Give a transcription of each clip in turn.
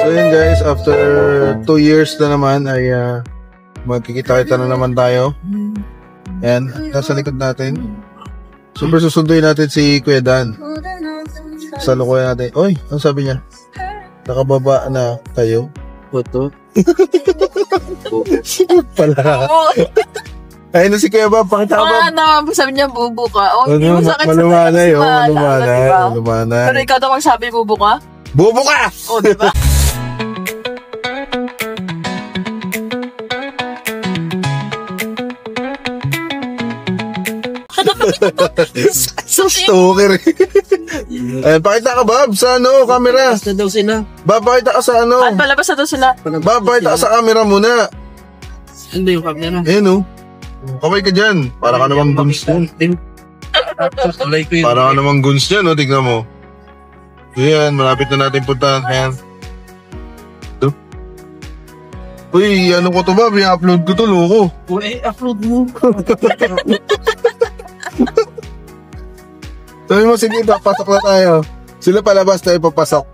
So yun guys, after 2 years na naman ay magkikita-kita na naman tayo. Ayan, nasa likod natin. Super susunduin natin si Kuya Dan. Salukuyan natin. Oy, ano sabi niya? Nakababa na tayo. Photo. Pala. Ayun na si Kuya Bob, pakita ko Bob. Ano, sabi niya bubo ka. O, hindi mo sakit sa malumanay, malumanay. Pero ikaw daw magsabi bubo ka? Bubo ka! O, diba? So stalker. Ayun, pakita ka Bob sa camera. Basta daw sila. Bob, pakita ka sa At palabas na daw sila. Bob, pakita ka sa camera muna. Ano yung camera? Ayun Kaway ka dyan. Para ka namang guns dyan. Para ka namang guns dyan, tignan mo. Ayan, malapit na natin puntahan. Ayan. Ito. Uy, ano ko to Bob? I-upload ko to, loko. Uy, upload mo. Sabi mo, sige, pasok na tayo. Sila palabas tayo papasok.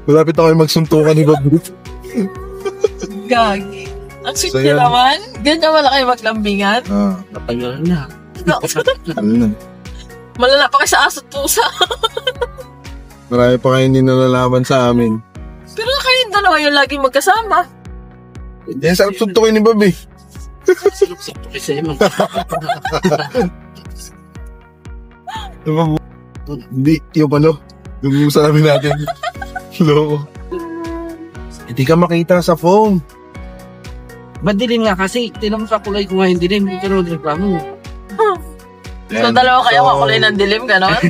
Malapit na kayo magsuntukan ni Bob. Gagi. Ang sweet niya naman. Ganyan wala kayo maglambingan. Napagalan na. Malala pa kayo sa aso't pusa. Marami pa kayo hindi nalalaman sa amin. Pero kayong dalawa yung laging magkasama. Yan, sarap suntukin ni Bob eh. Silap-silap ko sa iyo. Hindi, yung yung salamin natin. Loko. Hindi ka makita sa phone. Madilim nga kasi. Tinang sa kulay ko nga yung dilim. Hindi ka naman reklamo. So, dalawa kayo kakulay ng dilim, gano'n?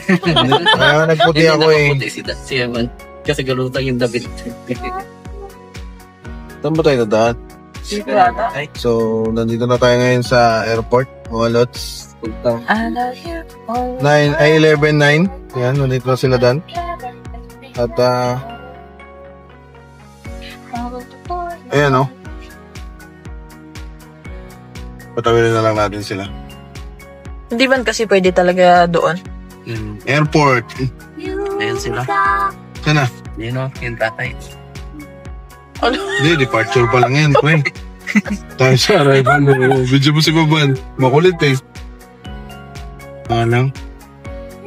Kaya nagputi ako eh. Nagputi si Eman. Kasi galutang yung David. Saan ba tayo nadaan? So, nandito na tayo ngayon sa airport, mga lots. 11-9. Yan, nandito na sila Dan. At, ayan patawilin na lang natin sila. Hindi man kasi pwede talaga doon. Airport. Ayan sila. Sana? Yun yung tatay. Hindi, departure pa lang yan. Tayo sa arrival. Video mo si Baban. Makulit eh. Lang.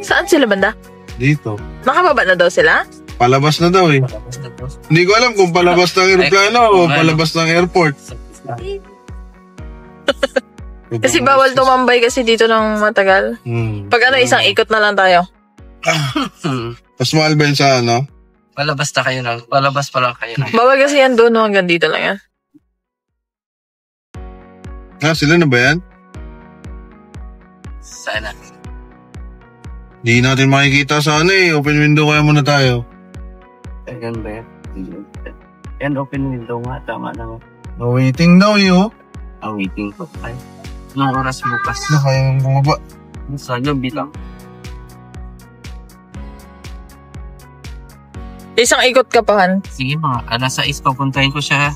Saan sila banda? Dito. Nakababa na daw sila? Palabas na daw eh. Hindi ko alam kung palabas ng aeroplano o palabas ng airport. Kasi bawal tumambay kasi dito ng matagal. Pag isang ikot na lang tayo. Mas mahal ba yun sa Palabas na kayo lang. Palabas pa lang kayo lang. Bawal kasi yan doon, hanggang dito lang yan. Sila na ba yan? Sana. Di natin makikita sa open window kaya muna tayo. Ayan ba yan? Yan, open window nga. Tama na nga. Waiting daw yun. Waiting ko. Ay, ilang oras bukas. Kaya bumaba. Sana bilang. Isang ikot ka pa, Han. Sige mga, alas 6 papuntahin ko siya.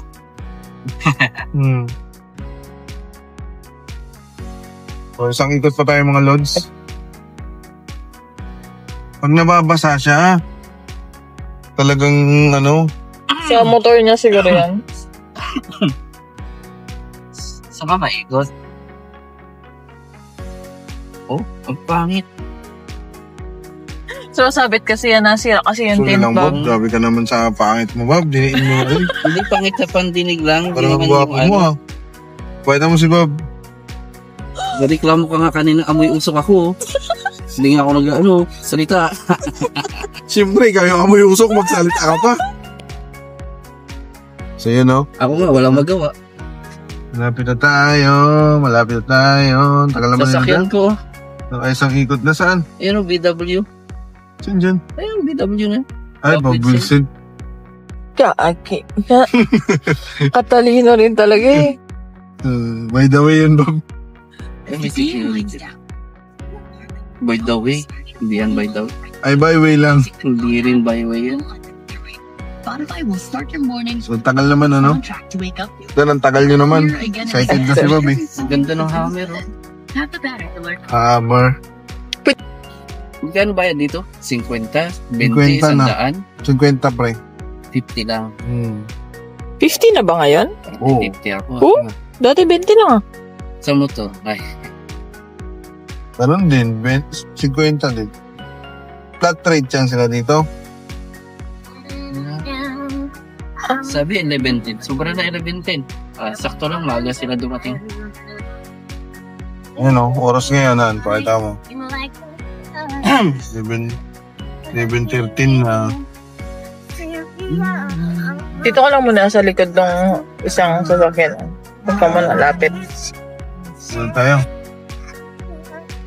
So, isang ikot pa tayo mga lods. Pag nababasa siya, talagang Sa motor niya siguro yan. Sa mama, ikot. Oh, ang pangit. So, sabit kasi yan, nasira kasi yung tint, Bob. Bob. Grabe ka naman sa pangit mo, Bob. Diniin mo rin. Hindi pangit sa pandinig lang. Parang ang guwapo mo, Pwede mo si Bob. Reklamo ka nga kanina, amoy usok ako. Hindi nga ako salita. Siyempre, kayo amoy usok, magsalita ka pa. So, yun, Ako nga, walang magawa. Malapit na tayo. Tagal naman sasakyan ko. Isang ikot na saan? Ayun, BW. Saan dyan? Ayun, BW na. Ay, Bob Wilson. Katalino rin talaga eh. By the way yun, Bob. By the way. Hindi yan by the way. Ay, by way lang. Hindi rin by way yan. So, tagal naman, Dan, ang tagal nyo naman. Excited na si Bob eh. Ganda ng hammer, Hammer. Magkano bayad dito? 50? 50 20? na. 100? 50 pre. 50 lang. 50 na ba ngayon? Oo. 50 ako. Oh, dati 20 lang ah. Saan mo to? Ay. Ganun din, 50 din. Flat rate yan sila dito. Sabi 11:10. Sobra na 11:10. Sakto lang, maaga sila dumating. Ayan o, oras ngayon na, pakita mo. 11:13 na. Dito ko lang muna sa likod ng isang sasakyan. Huwag ka muna lapit. Saan tayo?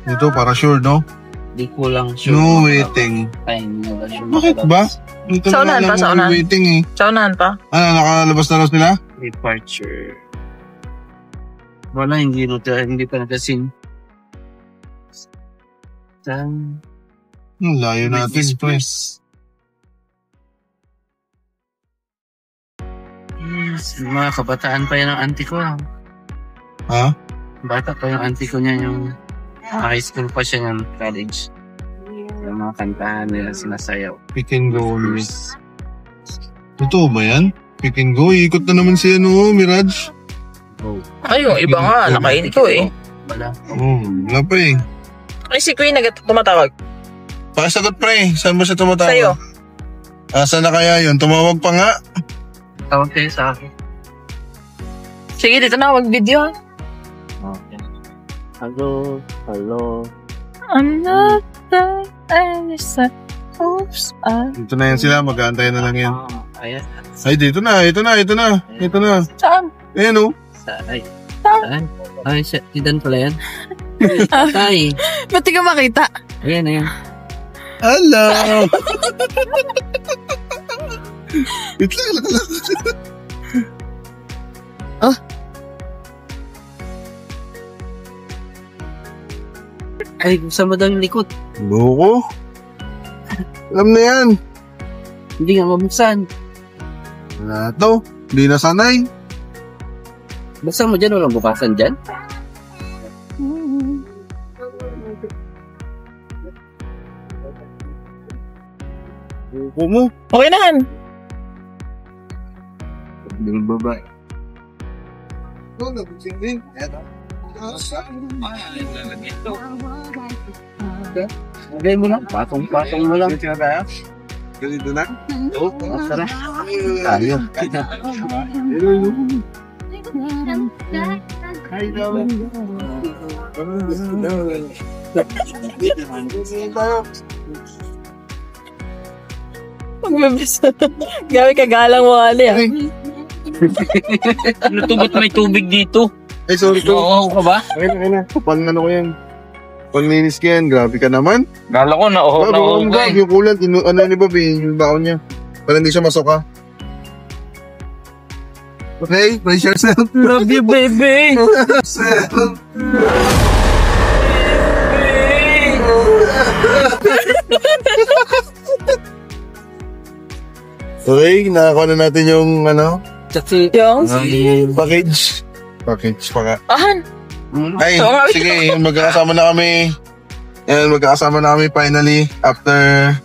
Dito para sure, no? Di ko lang sure. No waiting. Time na sure. Bakit ba? Dito Sa unahan na pa, sa lang unahan. waiting eh. Sa unahan pa. Ano, nakalabas na lang sila? Departure. Wala, hindi pa nakasin. Layo natin, please. Yes, mga kabataan pa yan ang auntie ko. Ha? Bata pa yung auntie ko niya, yung high school pa siya ng college. Yung mga kantahan nila sinasayaw. Pick and go. Totoo ba yan? Pick and go? Ikot na naman siya, no, Mirage? Oh. Ay, yung iba nga, nakainto eh. Wala. Wala pa eh. Ay, si Queen tumatawag. Pakisagot pre, saan ba siya tumatawag? Sa'yo. Asa na kaya yun? Tumawag pa nga? Tawag kayo sa akin. Sige, dito na, wag-video. Okay. Hello. I'm not the innocent. Oops, Dito na yan sila, mag-aantay na lang yan. Ayan. Ay, ito na. Saan? Ayan o. Saan? Ay, si Dan pala yan. Tay. Ba't di ka makita? Ayan. Hello! Wait lang. Oh. Ay, saan mo daw yung likod? Loko. Alam na yan. Hindi nga mabuksan. Wala to. Hindi na sanay. Buksan mo dyan, walang bukasan dyan. Loko mo. Okay na yan. Hindi mo babae. Ito, nabusin din. Lagay mo lang. Patong-patong mo lang. Ganito na? Oo, masarap. Tayo. Magbibisa. Gawi kagalang mo, Ali ah. Ano to? Ba't may tubig dito? Ay, sorry to. Oo ka ba? Okay na. Kapal na ko yan. Panglinis ka yan. Grabe ka naman. Gala ko na Grabe, yung kulant. Ano ni Bob eh, yung baon niya. Para hindi siya masuka. Okay, brace yourself. Love you, baby. Okay, nakakuha na natin yung Kasi, Yung? package. Package pa nga. Ahan. Ay, sige, magkakasama na kami. Yan, magkakasama na kami finally after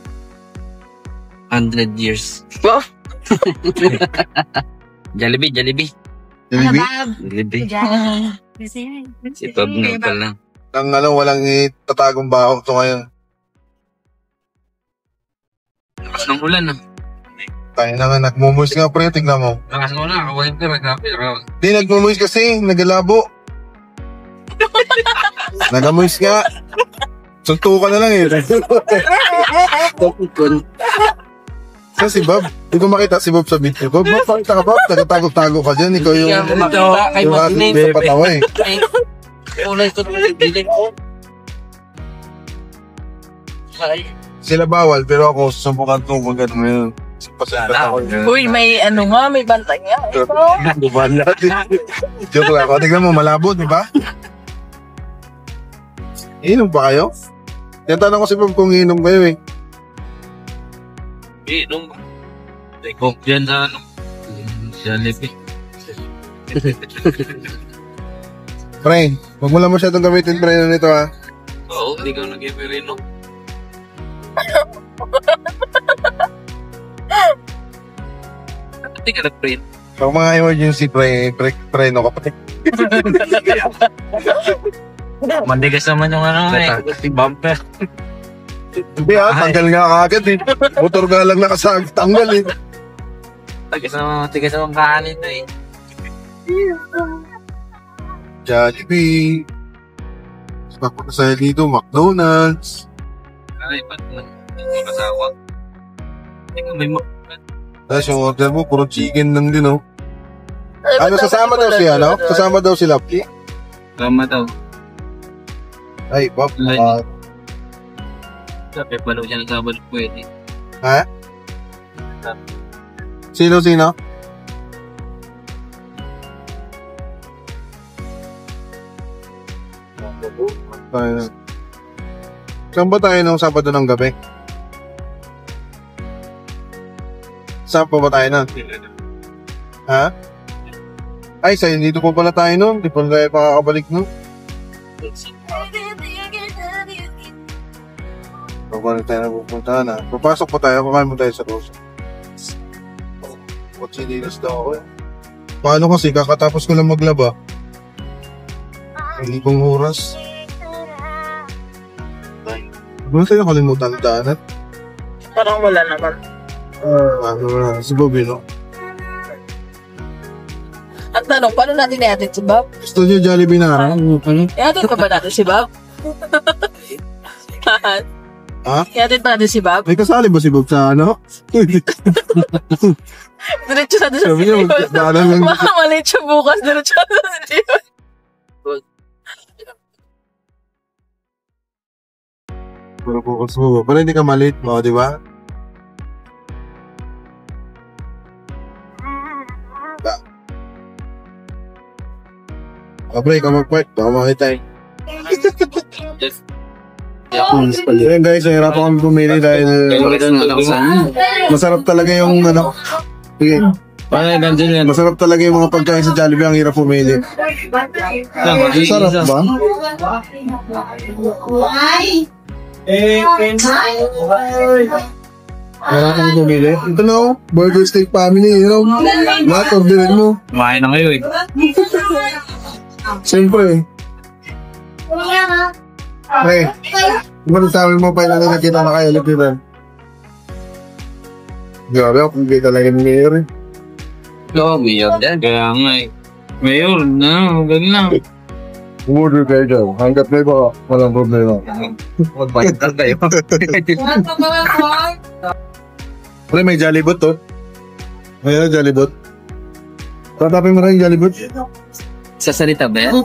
100 years. Wow. Jollibee. Jollibee. Jollibee. Si Bob nga pala. Walang itatagong baho to ngayon. Lakas ng ulan ah. Tayo na nga, nagmumuis nga pre, tignan mo. Lakas ng ulan, kawain ka, nagkapi. Di, nagmumuis kasi, nagalabo. Nagamuis nga. Sunto ka na lang eh. Sa si Bob, hindi ko makita si Bob sa video ko. Bob, pakita ka Bob, nagatago-tago ka dyan. Ikaw yung Kaya asin sa patawa eh. Ulay ko naman yung dilim ko. Sila bawal, pero ako susubukan ko kung gano'n ngayon. Uy, may may bantay nga. Joke lang ako. Tignan mo, malabo, di ba? Inom pa kayo? Tanong ko si Bob kung inom kayo eh. Inom ba? Coke dyan na Jollibee. Pre, huwag mo lang masyadong gamitin pre nito ha. Oo, hindi ka nag-imerino. Hindi ka nag-print. Pag mga emergency, preno ka pa. Mandigas naman yung ano bumper. Hindi tanggal nga kagad eh. Motor ka lang nakasag, tanggal eh. Tigas naman kahanin to eh. Jollibee. Papunta sa dito, McDonald's. Ay, ba't hindi kasawag? May Tapos yung order mo, puro chicken lang din, oh. Ano, sasama daw siya, no? Sasama daw sila. Tama daw. Ay, Bob. Ay. Sabi pa daw siya ng sabad pwede. Ha? Sino? Tayo. Saan ba tayo nung Sabado ng gabi? Saan pa ba tayo na? Ha? Ay, sa'yo, dito po pala tayo nun. Di pa tayo makakabalik nun. Pabalik tayo na pupunta na. Papasok po tayo, kakain mo tayo sa Rosa. Kutsinilas daw ako eh. Paano kasi, kakatapos ko lang maglaba. Hindi kong oras. Ano tayo nakalimutan ng daanan? Parang wala naman. Si Bobby, no? Ang tanong, paano natin ihatid si Bob? Gusto niyo Jollibee na araw? Ihatid ka ba natin si Bob? Ha? Ihatid ba natin si Bob? May kasali ba si Bob sa ano? Diretso na doon sa Sabi niya, daanan lang. makamalit siya bukas. Diretso na doon sa Leon. Pero bukas mo. Para hindi ka malate mo, di ba? Pre, ikaw mag-park. Baka makita eh. Ayan guys, nahirapan kami pumili dahil masarap talaga yung ano. Sige. Masarap talaga yung mga pagkain sa Jollibee, ang hirap pumili. Sarap ba? Wala kang pumili. Ito na oh, Burger Steak Family, you know. Lahat, orderin mo. Kumain na kayo eh. Siyempre. Pre, ano sabi mo pa na nakita na kayo ulit dito? Grabe ako, hindi talaga ni Mayor eh. Oo, Mayor din. Kaya nga eh. Mayor, ganun lang. Order kayo dyan. Hanggat may baka, walang problema. Magbayad na kayo. Pre, may Jollibot to. Mayroon Jollibot. Tatapin mo na yung Jollibot. Sa salita ba yan?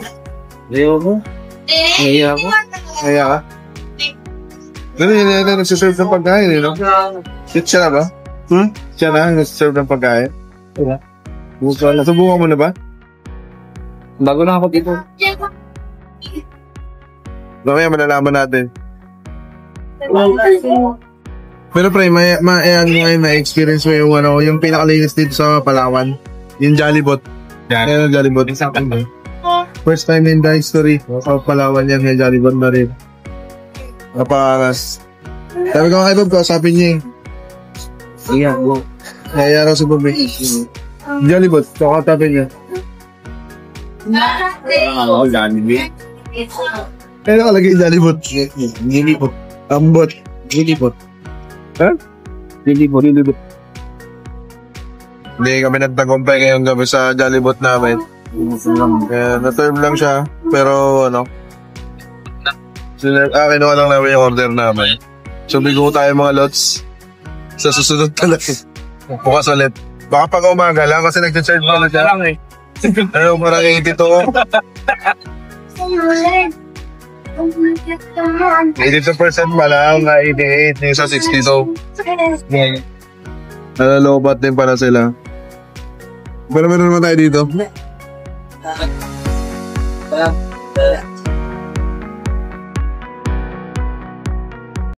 Ayoko. Ayoko. Kaya ka? Ganun yun na nagsiserve ng pagkain eh, no? Siya na ba? Siya na nagsiserve ng pagkain? Wala. Nasubukan mo na ba? Bago lang ako dito. Mamaya malalaman natin. Pero pre, ma-experience mo yung ano, yung pinakalinis dito sa Palawan. Yung Jollibot. Yung Jollibot. First time in the history sa Palawan yan, yung Jollibot na rin. Napakas. Sabi ko kay Bob, kausapin niya eh. Yeah, go. Kaya raw si Bob eh. Jollibot, kakatapin niya. Oo, Jollibee. Kaya nakalagay Jollibot. Gilibot. Ambot. Gilibot. Ha? Gilibot. Hindi kami nagtagumpay ngayong gabi sa Jollibot namin. Kaya na-serve lang siya. Pero ano, kinuha lang namin yung order namin. So bigo tayo mga lots. Sa susunod talaga. Bukas ulit. Baka pag umaga lang kasi nag-serve pa ulit siya. Ano, parang 82. 82% pa lang, 88 yung sa 62. Nalalobat din pala sila. Pero meron naman tayo dito.